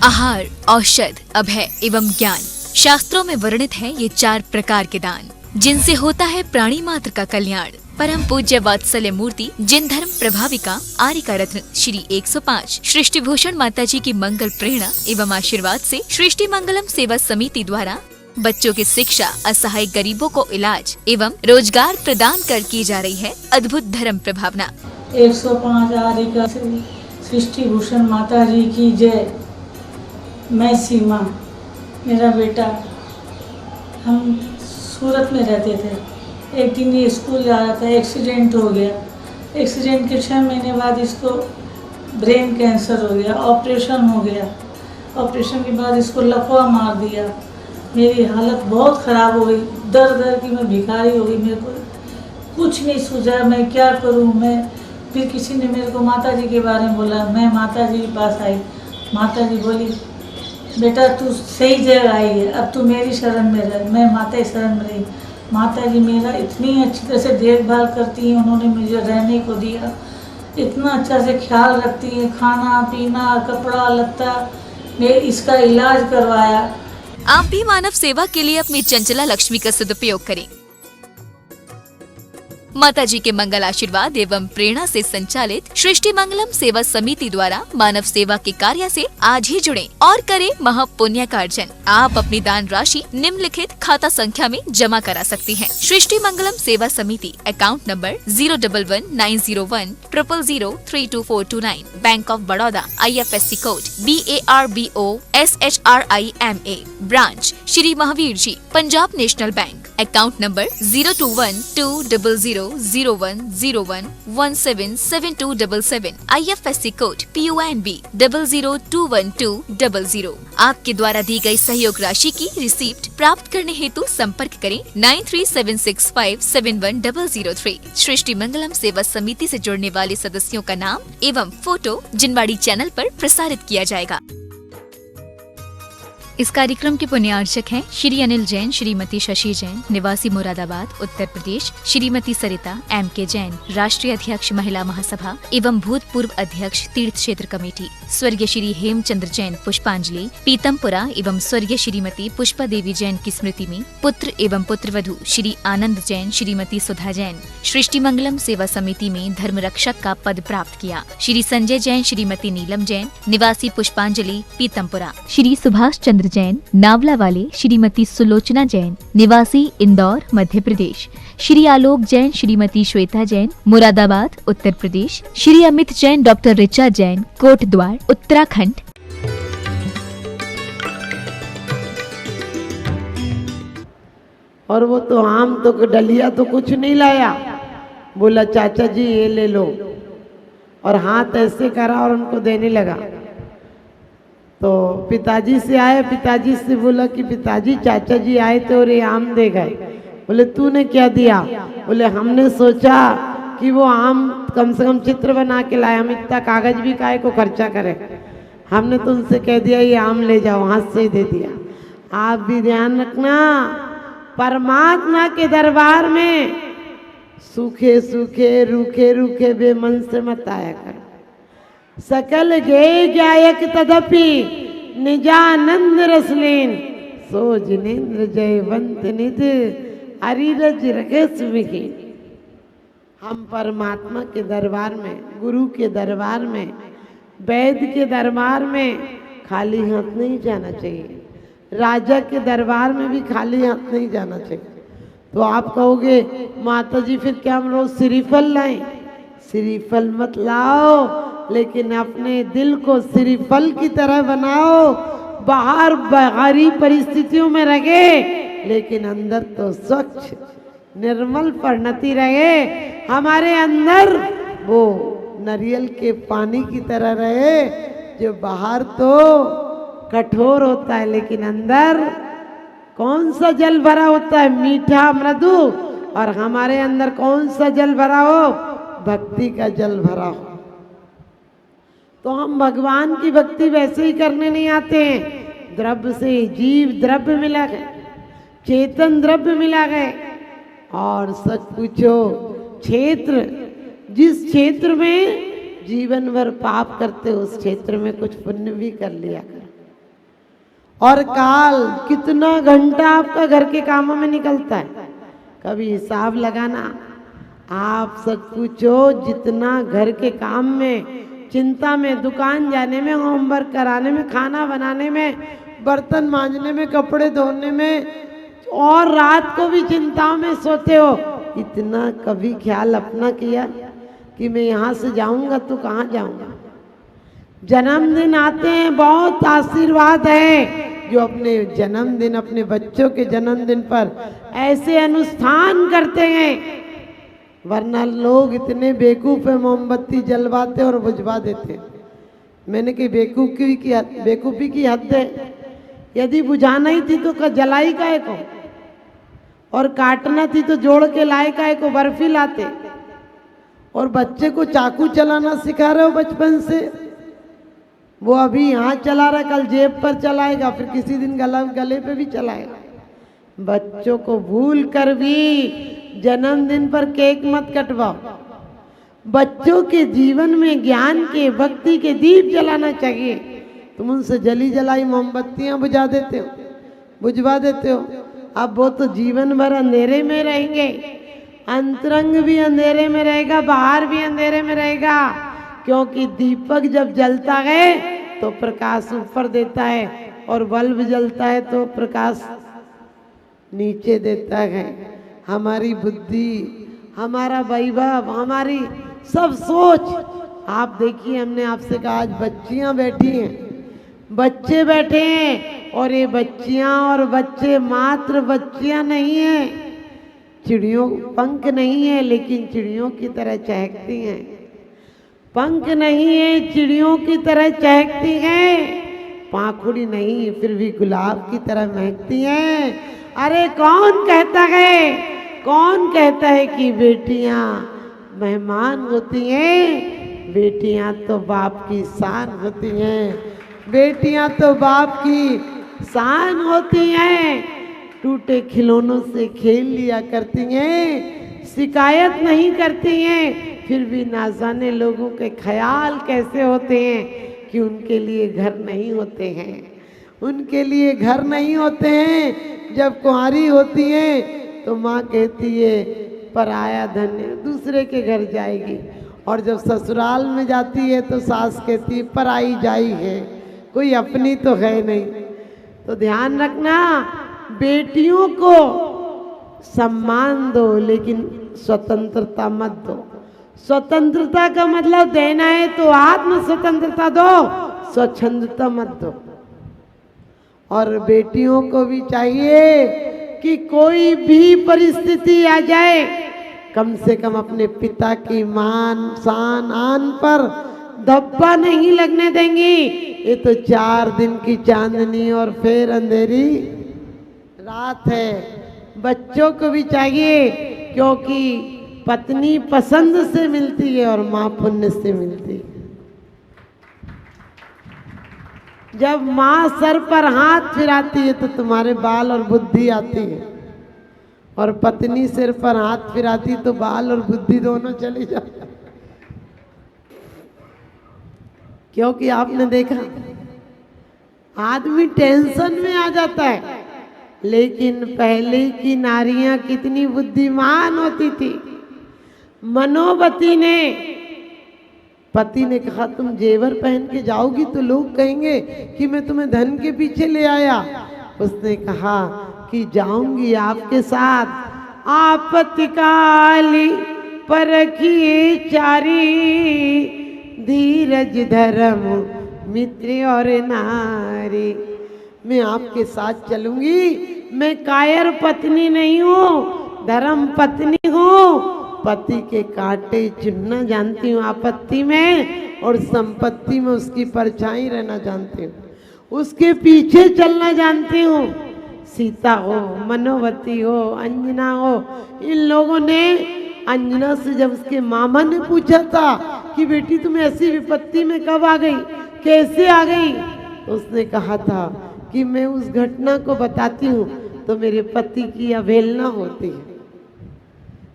आहार, औषध, अभय एवं ज्ञान। शास्त्रों में वर्णित है ये 4 प्रकार के दान, जिनसे होता है प्राणी मात्र का कल्याण। परम पूज्य वात्सल्य मूर्ति जिन धर्म प्रभाविका आर्यिका रत्न श्री 105 सृष्टि भूषण माता जी की मंगल प्रेरणा एवं आशीर्वाद से सृष्टि मंगलम सेवा समिति द्वारा बच्चों की शिक्षा, असहाय गरीबों को इलाज एवं रोजगार प्रदान कर की जा रही है अद्भुत धर्म प्रभावना। 105 आर्यिका सृष्टि भूषण माता जी की जय। मैं सीमा, मेरा बेटा, हम सूरत में रहते थे। एक दिन ये स्कूल जा रहा था, एक्सीडेंट हो गया। एक्सीडेंट के 6 महीने बाद इसको ब्रेन कैंसर हो गया, ऑपरेशन हो गया। ऑपरेशन के बाद इसको लकवा मार दिया। मेरी हालत बहुत ख़राब हो गई, दर दर की मैं भिखारी हो गई। मेरे को कुछ नहीं सूझा, मैं क्या करूं। मैं फिर किसी ने मेरे को माता जी के बारे में बोला। मैं माता जी के पास आई। माता जी बोली, बेटा तू सही जगह आई है, अब तू मेरी शरण में रह। मैं माता की शरण में रही। माता जी मेरा इतनी अच्छी तरह से देखभाल करती हैं। उन्होंने मुझे रहने को दिया, इतना अच्छा से ख्याल रखती हैं, खाना पीना, कपड़ा लत्ता। मैं इसका इलाज करवाया। आप भी मानव सेवा के लिए अपनी चंचला लक्ष्मी का सदुपयोग करें। माता जी के मंगल आशीर्वाद एवं प्रेरणा से संचालित सृष्टि मंगलम सेवा समिति द्वारा मानव सेवा के कार्य से आज ही जुड़ें और करें महापुण्य का अर्जन। आप अपनी दान राशि निम्नलिखित खाता संख्या में जमा करा सकती हैं। सृष्टि Mangalam Seva Samiti, account number 0119010003249, bank of Baroda, IFSC code BARBOSHRIMA, branch Shri Mahavir ji, Punjab national bank, account number 0212000101177277, IFSC code PONB 0021200। आपके द्वारा दी गई सहयोग राशि की रिसीप्ट प्राप्त करने हेतु संपर्क करें 9376571003। सृष्टि मंगलम सेवा समिति से जुड़ने वाले सदस्यों का नाम एवं फोटो जिनवाड़ी चैनल पर प्रसारित किया जाएगा। इस कार्यक्रम के पुण्यार्चक हैं श्री अनिल जैन, श्रीमती शशि जैन, निवासी मुरादाबाद, उत्तर प्रदेश, श्रीमती सरिता MK जैन, राष्ट्रीय अध्यक्ष महिला महासभा एवं भूतपूर्व अध्यक्ष तीर्थ क्षेत्र कमेटी, स्वर्गीय श्री हेमचंद्र जैन पुष्पांजलि, पीतमपुरा एवं स्वर्गीय श्रीमती पुष्पा देवी जैन की स्मृति में पुत्र एवं पुत्रवधू श्री आनंद जैन, श्रीमती सुधा जैन सृष्टि मंगलम सेवा समिति में धर्म रक्षक का पद प्राप्त किया। श्री संजय जैन, श्रीमती नीलम जैन, निवासी पुष्पांजलि, पीतमपुरा, श्री सुभाष चंद्र जैन, नावला वाले, श्रीमती सुलोचना जैन, निवासी इंदौर, मध्य प्रदेश, श्री आलोक जैन, श्रीमती श्वेता जैन, मुरादाबाद, उत्तर प्रदेश, श्री अमित जैन, डॉक्टर ऋचा जैन, कोटद्वार, उत्तराखंड। और वो तो आम तो डलिया तो कुछ नहीं लाया। बोला चाचा जी ये ले लो, और हाथ ऐसे करा और उनको देने लगा। तो पिताजी से आए, पिताजी से बोला कि पिताजी चाचा जी आए थे और ये आम दे गए। बोले तूने क्या दिया? बोले हमने सोचा कि वो आम कम से कम चित्र बना के लाए, हम इतना कागज भी काहे को खर्चा करें। हमने तो उनसे कह दिया ये आम ले जाओ, हाथ से ही दे दिया। आप भी ध्यान रखना, परमात्मा के दरबार में सूखे सूखे रूखे रूखे बेमन से मत आया कर। सकल गे गायक तदपि निजानंद रसलीन, सो जिनेन्द्र जयवंत निध अरिरज रगस विहीन। हम परमात्मा के दरबार में, गुरु के दरबार में, वैद्य के दरबार में खाली हाथ नहीं जाना चाहिए। राजा के दरबार में भी खाली हाथ नहीं जाना चाहिए। तो आप कहोगे माता जी फिर क्या हम रोज श्रीफल लाएं? श्रीफल मत लाओ, लेकिन अपने दिल को श्रीफल की तरह बनाओ। बाहर बाहरी परिस्थितियों में रहे, लेकिन अंदर तो स्वच्छ निर्मल परिणति रहे। हमारे अंदर वो नारियल के पानी की तरह रहे, जो बाहर तो कठोर होता है लेकिन अंदर कौन सा जल भरा होता है? मीठा मृदु। और हमारे अंदर कौन सा जल भरा हो? भक्ति का जल भरा हो। तो हम भगवान की भक्ति वैसे ही करने नहीं आते हैं। द्रव्य से जीव द्रव्य मिला गए, चेतन द्रव्य मिला गए। और सच पूछो, क्षेत्र जिस क्षेत्र में जीवन भर पाप करते, उस क्षेत्र में कुछ पुण्य भी कर लिया कर। और काल कितना घंटा आपका घर के कामों में निकलता है, कभी हिसाब लगाना। आप सच पूछो, जितना घर के काम में, चिंता में, दुकान जाने में, होमवर्क कराने में, खाना बनाने में, बर्तन मांजने में, कपड़े धोने में, और रात को भी चिंताओं में सोते हो, इतना कभी ख्याल अपना किया कि मैं यहाँ से जाऊंगा तो कहाँ जाऊंगा? जन्मदिन आते हैं, बहुत आशीर्वाद है जो अपने जन्मदिन, अपने बच्चों के जन्मदिन पर ऐसे अनुष्ठान करते हैं, वरना लोग इतने बेवकूफ है, मोमबत्ती जलवाते और बुझवा देते। मैंने कही बेवकूफी की हद है। यदि बुझाना ही थी तो जलाई काहे को, और काटना थी तो जोड़ के लाए काहे को, बर्फी लाते। और बच्चे को चाकू चलाना सिखा रहे हो बचपन से, वो अभी यहाँ चला रहा, कल जेब पर चलाएगा, फिर किसी दिन गले पे भी चलाएगा। बच्चों को भूल कर भी जन्मदिन पर केक मत कटवाओ। बच्चों के जीवन में ज्ञान के, भक्ति के दीप जलाना चाहिए। तुम उनसे जली जलाई मोमबत्तियां बुझा देते हो, बुझवा देते हो। अब वो तो जीवन भर अंधेरे में रहेंगे, अंतरंग भी अंधेरे में रहेगा, बाहर भी अंधेरे में रहेगा, क्योंकि दीपक जब जलता है तो प्रकाश ऊपर देता है, और बल्ब जलता है तो प्रकाश नीचे देता है। हमारी बुद्धि, हमारा वैभव, हमारी सब सोच। आप देखिए, हमने आपसे कहा आज बच्चियां बैठी हैं, बच्चे बैठे हैं, और ये बच्चियां और बच्चे मात्र बच्चियां नहीं हैं, चिड़ियों पंख नहीं है लेकिन चिड़ियों की तरह चहकती हैं। पंख नहीं है, चिड़ियों की तरह चहकती हैं, पाखुड़ी नहीं फिर भी गुलाब की तरह महकती हैं। अरे कौन कहता है, कौन कहता है कि बेटियां मेहमान होती हैं? बेटियां तो बाप की शान होती हैं, बेटियां तो बाप की शान होती हैं। टूटे खिलौनों से खेल लिया करती हैं, शिकायत नहीं करती हैं, फिर भी ना जाने लोगों के ख्याल कैसे होते हैं कि उनके लिए घर नहीं होते हैं, उनके लिए घर नहीं होते हैं। जब कुंवारी होती हैं तो माँ कहती है पराया धन्य, दूसरे के घर जाएगी, और जब ससुराल में जाती है तो सास कहती है पराई जाई है, कोई अपनी तो है नहीं। तो ध्यान रखना, बेटियों को सम्मान दो लेकिन स्वतंत्रता मत दो। स्वतंत्रता का मतलब देना है तो आत्म स्वतंत्रता दो, स्वच्छंदता मत दो। और बेटियों को भी चाहिए कि कोई भी परिस्थिति आ जाए, कम से कम अपने पिता की मान शान आन पर धब्बा नहीं लगने देंगी। ये तो 4 दिन की चांदनी और फिर अंधेरी रात है। बच्चों को भी चाहिए, क्योंकि पत्नी पसंद से मिलती है और माँ पुण्य से मिलती है। जब माँ सर पर हाथ फिराती है तो तुम्हारे बाल और बुद्धि आती है, और पत्नी सिर पर हाथ फिराती तो बाल और बुद्धि दोनों चली जाती। क्योंकि आपने देखा आदमी टेंशन में आ जाता है, लेकिन पहले की नारियां कितनी बुद्धिमान होती थी। मनोवती ने, पति ने कहा तुम जेवर पहन के जाओगी तो लोग कहेंगे कि मैं तुम्हें धन के पीछे ले आया। उसने कहा कि जाऊंगी आपके साथ। आपत्ति काली परखिए चारी, धीरज धर्म मित्र और नारी। मैं आपके साथ चलूंगी। मैं कायर पत्नी नहीं हूँ, धर्म पत्नी हूँ। पति के कांटे चुनना जानती हूँ आपत्ति में, और संपत्ति में उसकी परछाई रहना जानती हूँ, उसके पीछे चलना जानती हूँ। सीता हो, मनोवती हो, अंजना हो, इन लोगों ने, अंजना से जब उसके मामा ने पूछा था कि बेटी तुम ऐसी विपत्ति में कब आ गई, कैसे आ गई, तो उसने कहा था कि मैं उस घटना को बताती हूँ तो मेरे पति की अवहेलना होती है,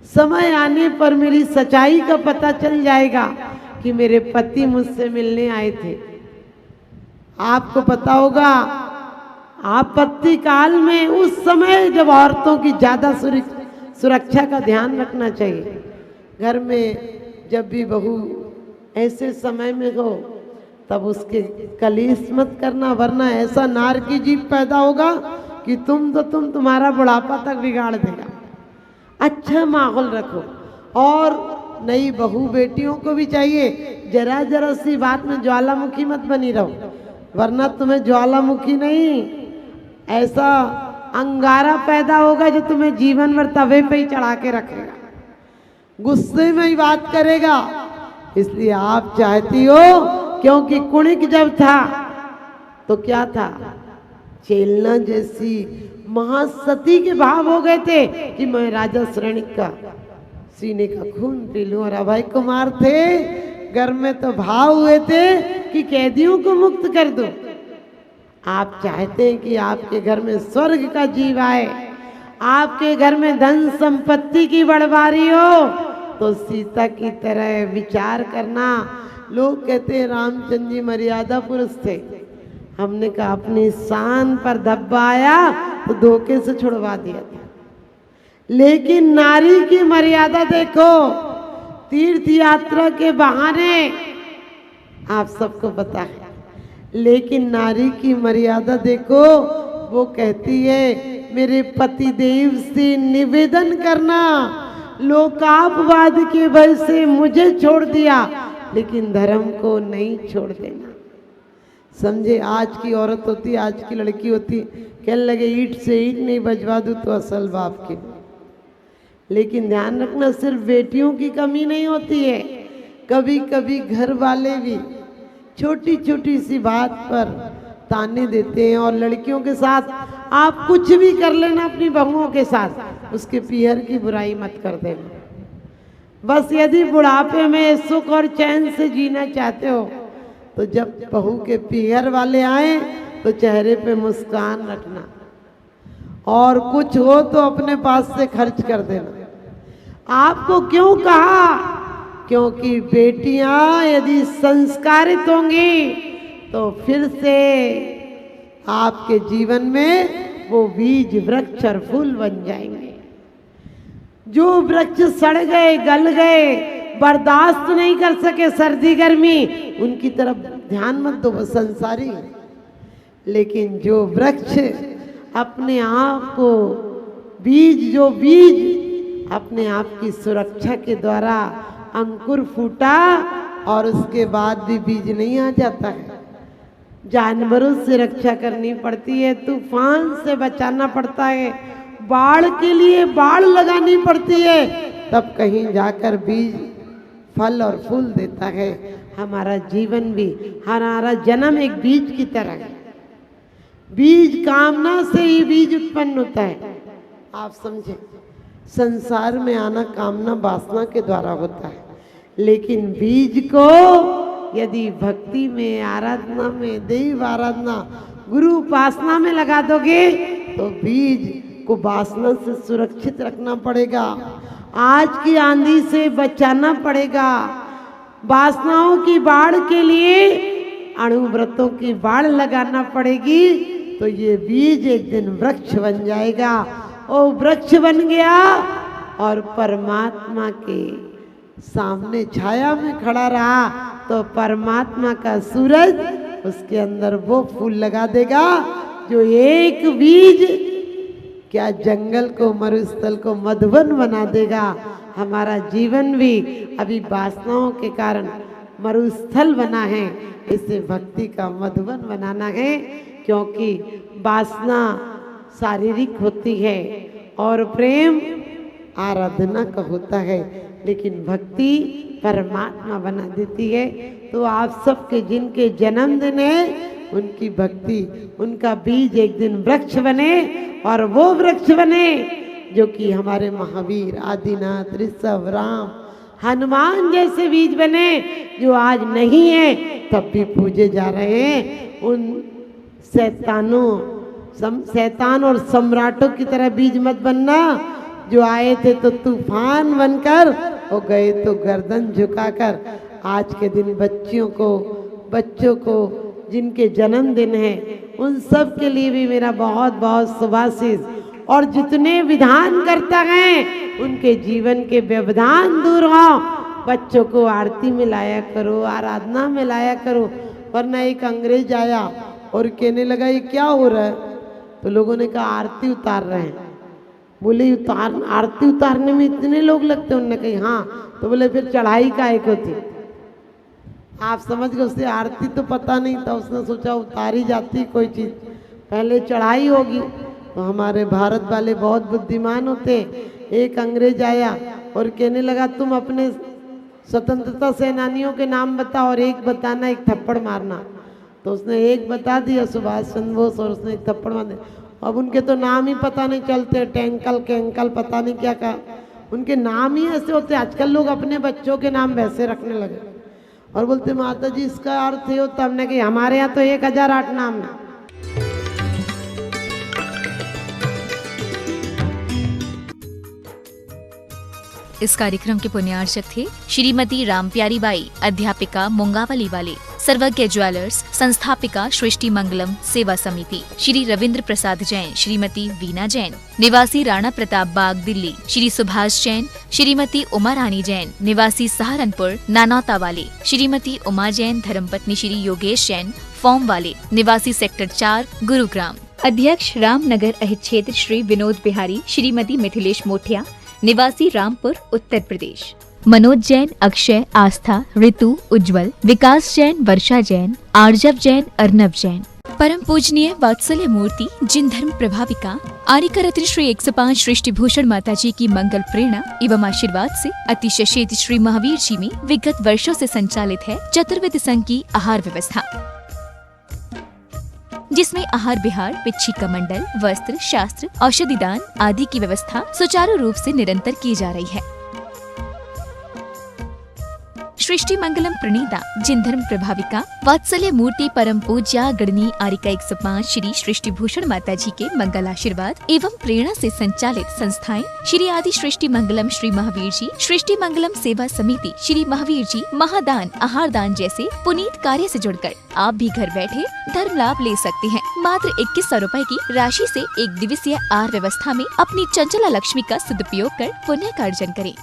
समय आने पर मेरी सच्चाई का पता चल जाएगा कि मेरे पति मुझसे मिलने आए थे। आपको पता होगा आपत्ति काल में उस समय जब औरतों की ज़्यादा सुरक्षा का ध्यान रखना चाहिए। घर में जब भी बहू ऐसे समय में हो तब उसके कलेश मत करना, वरना ऐसा नार की जीभ पैदा होगा कि तुम्हारा बुढ़ापा तक बिगाड़ देगा। अच्छा माहौल रखो। और नई बहू बेटियों को भी चाहिए जरा जरा सी बात में ज्वालामुखी मत बनी रहो, वरना तुम्हें ज्वालामुखी नहीं ऐसा अंगारा पैदा होगा जो तुम्हें जीवन भर तवे पे ही चढ़ा के रखेगा, गुस्से में ही बात करेगा। इसलिए आप चाहती हो, क्योंकि कुणिक जब था तो क्या था, चेलना जैसी महासती के भाव हो गए थे कि मैं राजा श्रेणिक का सीने का खून पी लूं। और अभय कुमार थे, घर में तो भाव हुए थे कि कैदियों को मुक्त कर दो। आप चाहते हैं कि आपके घर में स्वर्ग का जीव आए, आपके घर में धन संपत्ति की बड़बारी हो, तो सीता की तरह विचार करना। लोग कहते हैं रामचंद्र जी मर्यादा पुरुष थे। हमने कहा अपनी शान पर धब्बा आया तो धोखे से छुड़वा दिया था। लेकिन नारी की मर्यादा देखो, तीर्थ यात्रा के बहाने आप सबको पता है, लेकिन नारी की मर्यादा देखो, वो कहती है मेरे पति देव से निवेदन करना, लोकापवाद के भय से मुझे छोड़ दिया लेकिन धर्म को नहीं छोड़ देना। समझे, आज की औरत होती, आज की लड़की होती, कहने लगे ईंट से ईंट नहीं बजवा दूं तो असल बाप की। लेकिन ध्यान रखना, सिर्फ बेटियों की कमी नहीं होती है, कभी कभी घर वाले भी छोटी छोटी सी बात पर ताने देते हैं। और लड़कियों के साथ आप कुछ भी कर लेना, अपनी बहुओं के साथ उसके पीहर की बुराई मत कर देना। बस यदि बुढ़ापे में सुख और चैन से जीना चाहते हो तो जब बहू के पीहर वाले आए तो चेहरे पे मुस्कान रखना, और कुछ हो तो अपने पास से खर्च कर देना। आपको क्यों कहा, क्योंकि बेटियां यदि संस्कारित होंगी तो फिर से आपके जीवन में वो बीज वृक्ष और फूल बन जाएंगे। जो वृक्ष सड़ गए, गल गए, बर्दाश्त नहीं कर सके सर्दी गर्मी, उनकी तरफ ध्यान मत दो, वो संसारी है। लेकिन जो वृक्ष अपने आप को जो बीज अपने आप की सुरक्षा के द्वारा अंकुर फूटा और उसके बाद भी बीज नहीं आ जाता है। जानवरों से रक्षा करनी पड़ती है, तूफान से बचाना पड़ता है, बाढ़ के लिए बाढ़ लगानी पड़ती है, तब कहीं जाकर बीज फल और फूल देता है। हमारा जीवन भी, हमारा जन्म एक बीज की तरह है। बीज कामना से ही बीज उत्पन्न होता है। आप समझे, संसार में आना कामना वासना के द्वारा होता है, लेकिन बीज को यदि भक्ति में, आराधना में, देव आराधना, गुरु उपासना में लगा दोगे तो बीज को वासना से सुरक्षित रखना पड़ेगा, आज की आंधी से बचाना पड़ेगा। वासनाओं की बाढ़ के लिए अणुव्रतों की बाढ़ लगाना पड़ेगी, तो ये बीज एक दिन वृक्ष बन जाएगा। और वृक्ष बन गया और परमात्मा के सामने छाया में खड़ा रहा तो परमात्मा का सूरज उसके अंदर वो फूल लगा देगा जो एक बीज क्या जंगल को, मरुस्थल को मधुवन बना देगा। हमारा जीवन भी अभी वासनाओं के कारण मरुस्थल बना है, इसे भक्ति का मधुवन बनाना है। क्योंकि वासना शारीरिक होती है और प्रेम आराधना का होता है, लेकिन भक्ति परमात्मा बना देती है। तो आप सबके जिनके जन्मदिन है उनकी भक्ति, उनका बीज एक दिन वृक्ष बने, और वो वृक्ष बने जो कि हमारे महावीर आदिनाथ, ऋषभ, राम, हनुमान जैसे बीज बने, जो आज नहीं है तब भी पूजे जा रहे हैं। उन शैतान और सम्राटों की तरह बीज मत बनना, जो आए थे तो तूफान बनकर और गए तो गर्दन झुकाकर। आज के दिन बच्चों को जिनके जन्मदिन है उन सब के लिए भी मेरा बहुत बहुत शुभाशीष। और जितने विधान करता हैं उनके जीवन के व्यवधान दूर हो। बच्चों को आरती में लाया करो, आराधना में लाया करो। वरना एक अंग्रेज आया और कहने लगा ये क्या हो रहा है? तो लोगों ने कहा आरती उतार रहे हैं। बोले आरती उतारने में इतने लोग लगते हैं? उन्होंने कहा हाँ। तो बोले फिर चढ़ाई काहे को थी? आप समझ गए, उससे आरती तो पता नहीं था, उसने सोचा उतारी जाती कोई चीज़, पहले चढ़ाई होगी। तो हमारे भारत वाले बहुत बुद्धिमान होते। एक अंग्रेज आया और कहने लगा तुम अपने स्वतंत्रता सेनानियों के नाम बताओ और एक बताना, एक थप्पड़ मारना। तो उसने एक बता दिया, सुभाष चंद्र बोस, और उसने एक थप्पड़ मार दिया। अब उनके तो नाम ही पता नहीं चलते, टैंकल कैंकल पता नहीं क्या कहा, उनके नाम ही ऐसे होते। आजकल लोग अपने बच्चों के नाम वैसे रखने लगे और बोलते माता जी इसका अर्थ ये होता। हमने कहा हमारे यहाँ तो 1008 नाम है। इस कार्यक्रम के पुण्यार्चक थे श्रीमती रामप्यारी बाई, अध्यापिका मुंगावली वाले, सर्वज्ञ ज्वेलर्स, संस्थापिका सृष्टि मंगलम सेवा समिति, श्री रविंद्र प्रसाद जैन, श्रीमती वीना जैन, निवासी राणा प्रताप बाग दिल्ली, श्री सुभाष जैन, श्रीमती उमा रानी जैन, निवासी सहारनपुर नानौता वाले, श्रीमती उमा जैन, धर्मपत्नी श्री योगेश जैन, फॉर्म वाले, निवासी सेक्टर 4 गुरुग्राम, अध्यक्ष रामनगर अहित क्षेत्र श्री विनोद बिहारी, श्रीमती मिथिलेश मोठिया, निवासी रामपुर उत्तर प्रदेश, मनोज जैन, अक्षय, आस्था, ऋतु, उज्जवल, विकास जैन, वर्षा जैन, आर्जव जैन, अर्नब जैन। परम पूजनीय वात्सल्य मूर्ति जिन धर्म प्रभाविका आर्यका रत्न श्री 105 सृष्टि भूषण माता जी की मंगल प्रेरणा एवं आशीर्वाद से अतिशय शेष श्री महावीर जी में विगत वर्षों से संचालित है चतुर्विध संघ की आहार व्यवस्था, जिसमें आहार विहार, पिच्छी मंडल, वस्त्र, शास्त्र, औषधि दान आदि की व्यवस्था सुचारू रूप से निरंतर की जा रही है। सृष्टि मंगलम प्रणीता जिन धर्म प्रभाविका वात्सल्य मूर्ति परम पूज्या गणनी आर्यका 105 श्री सृष्टि भूषण माता जी के मंगल आशीर्वाद एवं प्रेरणा से संचालित संस्थाएं श्री आदि सृष्टि मंगलम श्री महावीर जी, सृष्टि मंगलम सेवा समिति, श्री महावीर जी, महादान, आहार दान जैसे पुनीत कार्य से जुड़कर आप भी घर बैठे धर्म लाभ ले सकते हैं। मात्र 2100 रुपए की राशि से एक दिवसीय आहार व्यवस्था में अपनी चंचला लक्ष्मी का सदुपयोग कर पुण्य का अर्जन करें।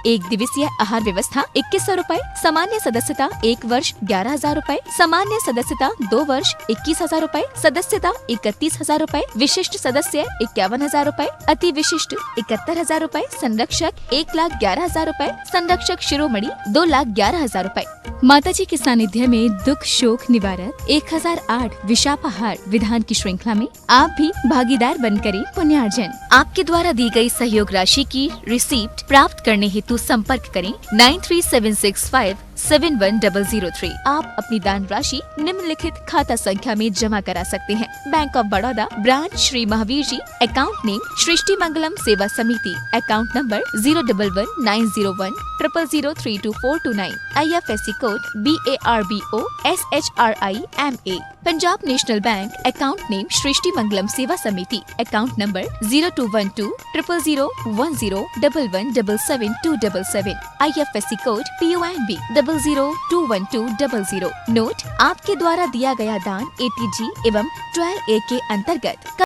एक दिवसीय आहार व्यवस्था 2100 रुपए, सामान्य सदस्यता 1 वर्ष 11,000 रुपए, सामान्य सदस्यता 2 वर्ष 21,000 रुपए, सदस्यता 31,000 रुपए, विशिष्ट सदस्य 51,000 रुपए, अति विशिष्ट 71,000 रुपए, संरक्षक 1,11,000 रुपए, संरक्षक शिरोमणि 2,11,000 रुपए। माता जी के सानिध्य में दुख शोक निवारक 1008 विशापाहार विधान की श्रृंखला में आप भी भागीदार बन करें पुण्यार्जन। आपके द्वारा दी गई सहयोग राशि की रिसीप्ट प्राप्त करने हेतु संपर्क करें 9376571003। आप अपनी दान राशि निम्नलिखित खाता संख्या में जमा करा सकते हैं। Bank of Baroda, branch Shri Mahavir ji, account name Srishti Mangalam Seva Samiti, account number 011901000322429, IFSC code BARBO SHRIMA। Punjab national bank, account name Srishti Mangalam Seva Samiti, account number 02120001171727, IFSC code PONB 0021200। Note: आपके द्वारा दिया गया दान ATG एवं 12A के अंतर्गत